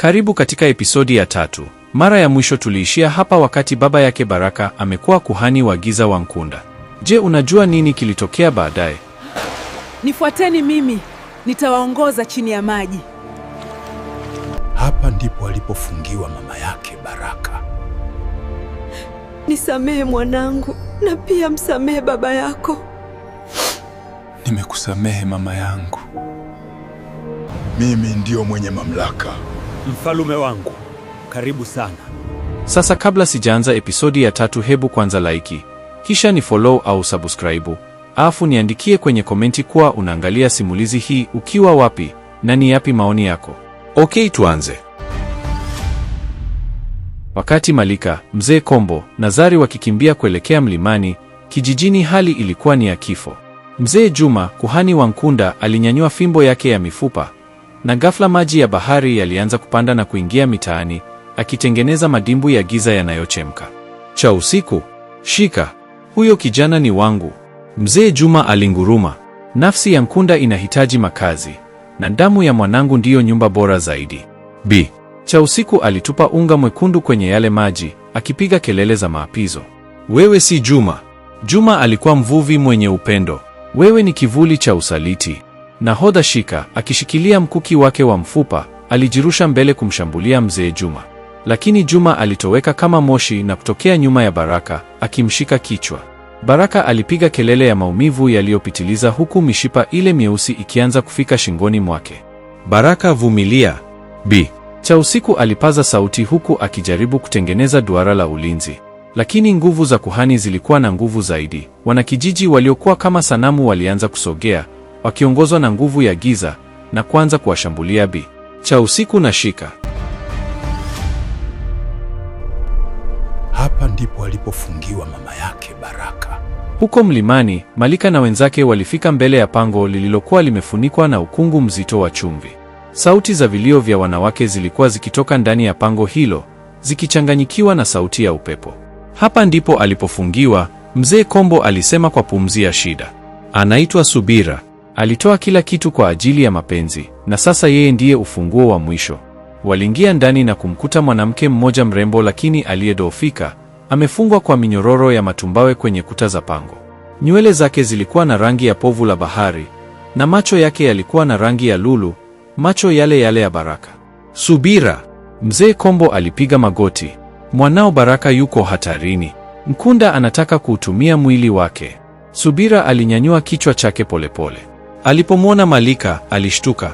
Karibu katika episodi ya 3. Mara ya mwisho tuliishia hapa wakati baba yake Baraka amekuwa kuhani wa giza wa Nkunda. Je, unajua nini kilitokea baadaye? Nifuateni mimi, nitawaongoza chini ya maji. Hapa ndipo alipofungiwa mama yake Baraka. Nisamehe mwanangu, na pia msamehe baba yako. Nimekusamehe mama yangu. Mimi ndio mwenye mamlaka. Mfalume wangu, karibu sana. Sasa kabla sijaanza episodi ya 3, hebu kwanza like, kisha ni follow au subscribe, alafu niandikie kwenye komenti kuwa unaangalia simulizi hii ukiwa wapi na ni yapi maoni yako. Okay, tuanze. Wakati Malika, Mzee Kombo na Zari wakikimbia kuelekea mlimani, kijijini hali ilikuwa ni ya kifo. Mzee Juma, kuhani wa Nkunda, alinyanyua fimbo yake ya mifupa, na ghafla maji ya bahari yalianza kupanda na kuingia mitaani, akitengeneza madimbu ya giza yanayochemka. Cha usiku, shika, huyo kijana ni wangu. Mzee Juma alinguruma. Nafsi ya Nkunda inahitaji makazi, na damu ya mwanangu ndiyo nyumba bora zaidi. Cha usiku alitupa unga mwekundu kwenye yale maji, akipiga kelele za maapizo. Wewe si Juma. Juma alikuwa mvuvi mwenye upendo. Wewe ni kivuli cha usaliti. Nahodha Shika, akishikilia mkuki wake wa mfupa, alijirusha mbele kumshambulia Mzee Juma. Lakini Juma alitoweka kama moshi na kutokea nyuma ya Baraka, akimshika kichwa. Baraka alipiga kelele ya maumivu yaliyopitiliza, huku mishipa ile myeusi ikianza kufika shingoni mwake. Baraka, vumilia. Cha usiku alipaza sauti huku akijaribu kutengeneza duara la ulinzi. Lakini nguvu za kuhani zilikuwa na nguvu zaidi. Wanakijiji waliokuwa kama sanamu walianza kusogea, wakiongozwa na nguvu ya giza, na kuanza kuwashambulia Cha usiku na Shika. Hapa ndipo alipofungiwa mama yake Baraka. Huko mlimani, Malika na wenzake walifika mbele ya pango lililokuwa limefunikwa na ukungu mzito wa chumvi. Sauti za vilio vya wanawake zilikuwa zikitoka ndani ya pango hilo, zikichanganyikiwa na sauti ya upepo. Hapa ndipo alipofungiwa, Mzee Kombo alisema kwa pumzi ya shida. Anaitwa Subira. Alitoa kila kitu kwa ajili ya mapenzi, na sasa yeye ndiye ufunguo wa mwisho. Waliingia ndani na kumkuta mwanamke mmoja mrembo lakini aliyedhoofika, amefungwa kwa minyororo ya matumbawe kwenye kuta za pango. Nywele zake zilikuwa na rangi ya povu la bahari, na macho yake yalikuwa na rangi ya lulu, macho yale yale ya Baraka. Subira! Mzee Kombo alipiga magoti. Mwanao Baraka yuko hatarini. Nkunda anataka kuutumia mwili wake. Subira alinyanyua kichwa chake polepole. Alipomwona Malika, alishtuka.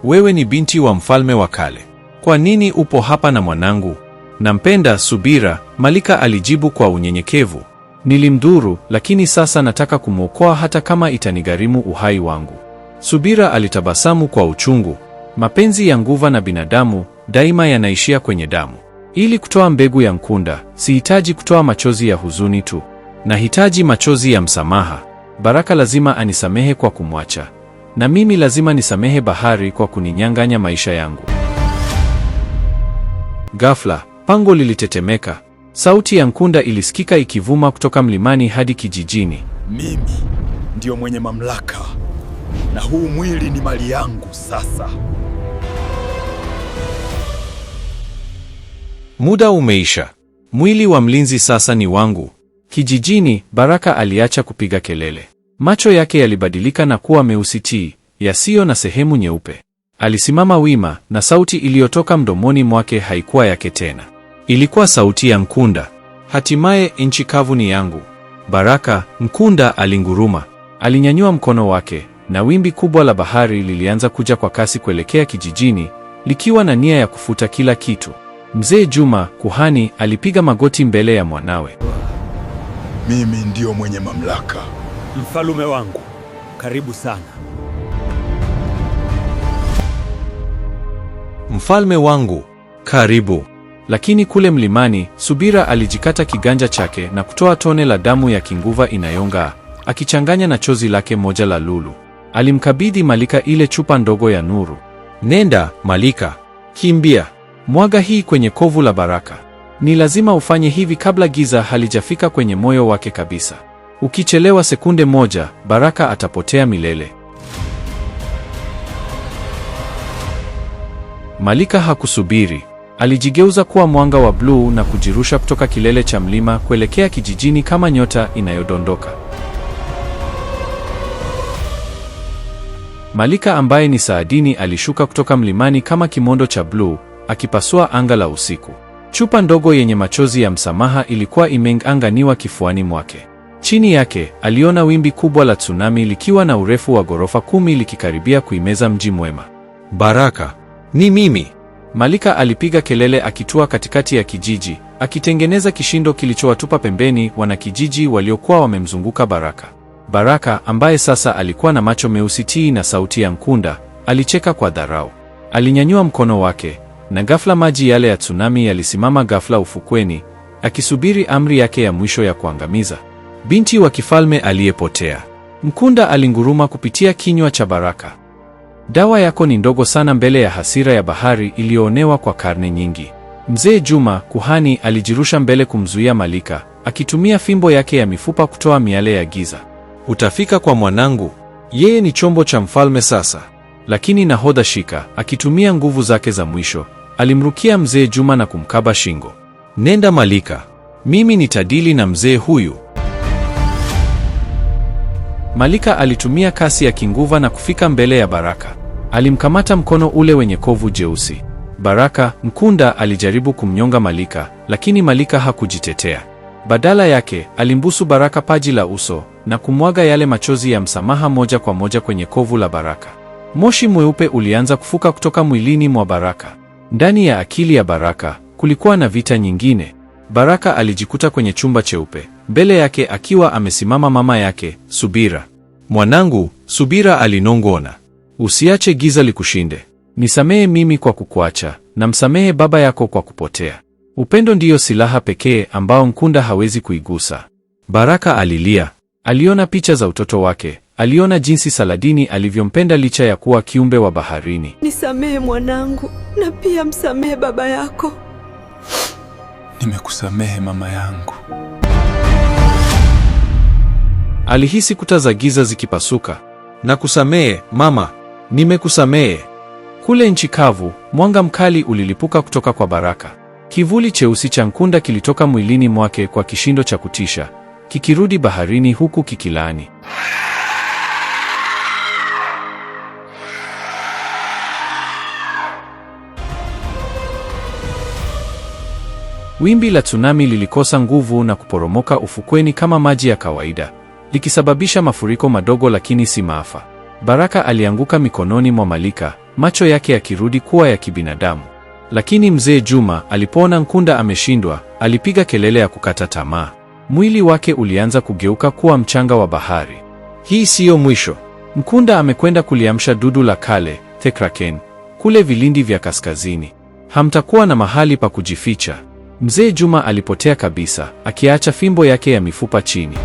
Wewe ni binti wa mfalme wa kale. Kwa nini upo hapa na mwanangu? Nampenda, Subira, Malika alijibu kwa unyenyekevu. Nilimdhuru, lakini sasa nataka kumwokoa hata kama itanigharimu uhai wangu. Subira alitabasamu kwa uchungu. Mapenzi ya nguva na binadamu daima yanaishia kwenye damu. Ili kutoa mbegu ya Nkunda, sihitaji kutoa machozi ya huzuni tu. Nahitaji machozi ya msamaha. Baraka lazima anisamehe kwa kumwacha, na mimi lazima nisamehe bahari kwa kuninyang'anya maisha yangu. Ghafla, pango lilitetemeka. Sauti ya Nkunda ilisikika ikivuma kutoka mlimani hadi kijijini. Mimi ndio mwenye mamlaka, na huu mwili ni mali yangu sasa. Muda umeisha. Mwili wa mlinzi sasa ni wangu. Kijijini, Baraka aliacha kupiga kelele. Macho yake yalibadilika na kuwa meusi yasiyo na sehemu nyeupe. Alisimama wima, na sauti iliyotoka mdomoni mwake haikuwa yake tena. Ilikuwa sauti ya Nkunda. Hatimaye nchi kavu ni yangu. Baraka, Nkunda alinguruma. Alinyanyua mkono wake, na wimbi kubwa la bahari lilianza kuja kwa kasi kuelekea kijijini, likiwa na nia ya kufuta kila kitu. Mzee Juma, kuhani, alipiga magoti mbele ya mwanawe. Mimi ndio mwenye mamlaka. Mfalume wangu, karibu sana. Mfalme wangu, karibu. Lakini kule mlimani, Subira alijikata kiganja chake na kutoa tone la damu ya kinguva inayong'aa, akichanganya na chozi lake moja la lulu. Alimkabidhi Malika ile chupa ndogo ya nuru. Nenda, Malika. Kimbia. Mwaga hii kwenye kovu la Baraka. Ni lazima ufanye hivi kabla giza halijafika kwenye moyo wake kabisa. Ukichelewa sekunde moja, Baraka atapotea milele. Malika hakusubiri. Alijigeuza kuwa mwanga wa bluu na kujirusha kutoka kilele cha mlima kuelekea kijijini kama nyota inayodondoka. Malika ambaye ni Saadini alishuka kutoka mlimani kama kimondo cha bluu, akipasua anga la usiku. Chupa ndogo yenye machozi ya msamaha ilikuwa imeanganiwa kifuani mwake. Chini yake, aliona wimbi kubwa la tsunami likiwa na urefu wa ghorofa 10 likikaribia kuimeza mji mwema. Baraka, ni mimi. Malika alipiga kelele akitua katikati ya kijiji, akitengeneza kishindo kilichowatupa pembeni wanakijiji waliokuwa wamemzunguka Baraka. Baraka, ambaye sasa alikuwa na macho meusi tii na sauti ya Nkunda, alicheka kwa dharau. Alinyanyua mkono wake, na ghafla maji yale ya tsunami yalisimama ghafla ufukweni, akisubiri amri yake ya mwisho ya kuangamiza. Binti wa kifalme aliyepotea. Nkunda alinguruma kupitia kinywa cha Baraka. Dawa yako ni ndogo sana mbele ya hasira ya bahari iliyoonewa kwa karne nyingi. Mzee Juma, kuhani, alijirusha mbele kumzuia Malika, akitumia fimbo yake ya mifupa kutoa miale ya giza. Utafika kwa mwanangu. Yeye ni chombo cha mfalme sasa. Lakini nahodha Shika, akitumia nguvu zake za mwisho, alimrukia mzee Juma na kumkaba shingo. Nenda Malika. Mimi nitadili na mzee huyu. Malika alitumia kasi ya kinguva na kufika mbele ya Baraka. Alimkamata mkono ule wenye kovu jeusi. Baraka, Nkunda alijaribu kumnyonga Malika, lakini Malika hakujitetea. Badala yake, alimbusu Baraka paji la uso na kumwaga yale machozi ya msamaha moja kwa moja kwenye kovu la Baraka. Moshi mweupe ulianza kufuka kutoka mwilini mwa Baraka. Ndani ya akili ya Baraka kulikuwa na vita nyingine. Baraka alijikuta kwenye chumba cheupe, mbele yake akiwa amesimama mama yake, Subira. Mwanangu, Subira alinong'ona. Usiache giza likushinde. Nisamehe mimi kwa kukuacha, na msamehe baba yako kwa kupotea. Upendo ndiyo silaha pekee ambao Nkunda hawezi kuigusa. Baraka alilia. Aliona picha za utoto wake. Aliona jinsi Saladini alivyompenda licha ya kuwa kiumbe wa baharini. Nisamehe mwanangu, na pia msamehe baba yako. Nimekusamehe mama yangu. Alihisi kuta za giza zikipasuka. Nakusamehe mama, nimekusamehe. Kule nchi kavu, mwanga mkali ulilipuka kutoka kwa Baraka. Kivuli cheusi cha Nkunda kilitoka mwilini mwake kwa kishindo cha kutisha, kikirudi baharini huku kikilaani. Wimbi la tsunami lilikosa nguvu na kuporomoka ufukweni kama maji ya kawaida, likisababisha mafuriko madogo lakini si maafa. Baraka alianguka mikononi mwa Malika, macho yake yakirudi kuwa ya kibinadamu. Lakini mzee Juma alipoona Nkunda ameshindwa, alipiga kelele ya kukata tamaa. Mwili wake ulianza kugeuka kuwa mchanga wa bahari. Hii siyo mwisho. Nkunda amekwenda kuliamsha dudu la kale, The Kraken, kule vilindi vya kaskazini. Hamtakuwa na mahali pa kujificha. Mzee Juma alipotea kabisa, akiacha fimbo yake ya mifupa chini.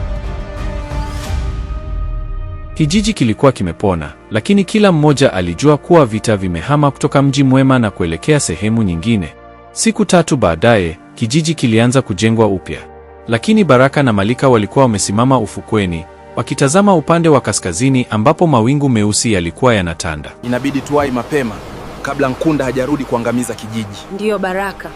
Kijiji kilikuwa kimepona, lakini kila mmoja alijua kuwa vita vimehama kutoka mji mwema na kuelekea sehemu nyingine. Siku 3 baadaye, kijiji kilianza kujengwa upya. Lakini Baraka na Malika walikuwa wamesimama ufukweni, wakitazama upande wa kaskazini ambapo mawingu meusi yalikuwa yanatanda. Inabidi tuwai mapema kabla Nkunda hajarudi kuangamiza kijiji. Ndiyo Baraka.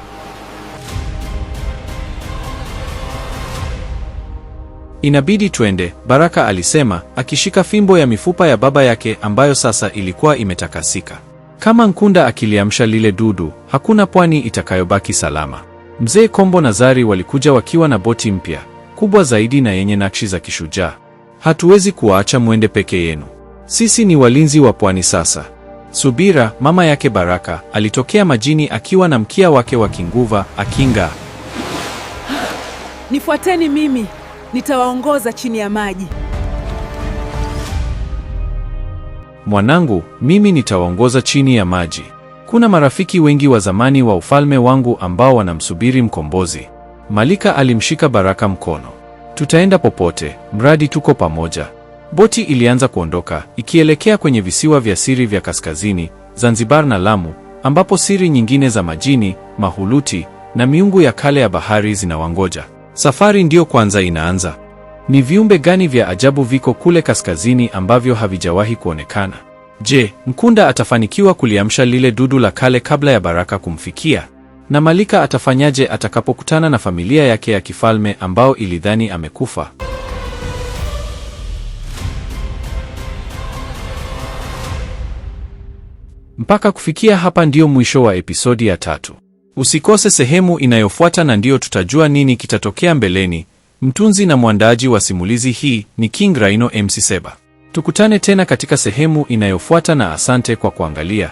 Inabidi twende, Baraka alisema, akishika fimbo ya mifupa ya baba yake ambayo sasa ilikuwa imetakasika. Kama Nkunda akiliamsha lile dudu, hakuna pwani itakayobaki salama. Mzee Kombo na Zari walikuja wakiwa na boti mpya, kubwa zaidi na yenye nakshi za kishujaa. Hatuwezi kuwaacha mwende peke yenu. Sisi ni walinzi wa pwani sasa. Subira, mama yake Baraka, alitokea majini akiwa na mkia wake wa kinguva, akinga. Nifuateni mimi. Nitawaongoza chini ya maji. Mwanangu, mimi nitawaongoza chini ya maji. Kuna marafiki wengi wa zamani wa ufalme wangu ambao wanamsubiri mkombozi. Malika alimshika Baraka mkono. Tutaenda popote, mradi tuko pamoja. Boti ilianza kuondoka, ikielekea kwenye visiwa vya siri vya kaskazini, Zanzibar na Lamu, ambapo siri nyingine za majini, mahuluti na miungu ya kale ya bahari zinawangoja. Safari ndiyo kwanza inaanza. Ni viumbe gani vya ajabu viko kule kaskazini ambavyo havijawahi kuonekana? Je, Nkunda atafanikiwa kuliamsha lile dudu la kale kabla ya Baraka kumfikia? Na Malika atafanyaje atakapokutana na familia yake ya kifalme ambao ilidhani amekufa? Mpaka kufikia hapa ndio mwisho wa episodi ya 3. Usikose sehemu inayofuata na ndio tutajua nini kitatokea mbeleni. Mtunzi na mwandaaji wa simulizi hii ni King Rhino MC Seba. Tukutane tena katika sehemu inayofuata na asante kwa kuangalia.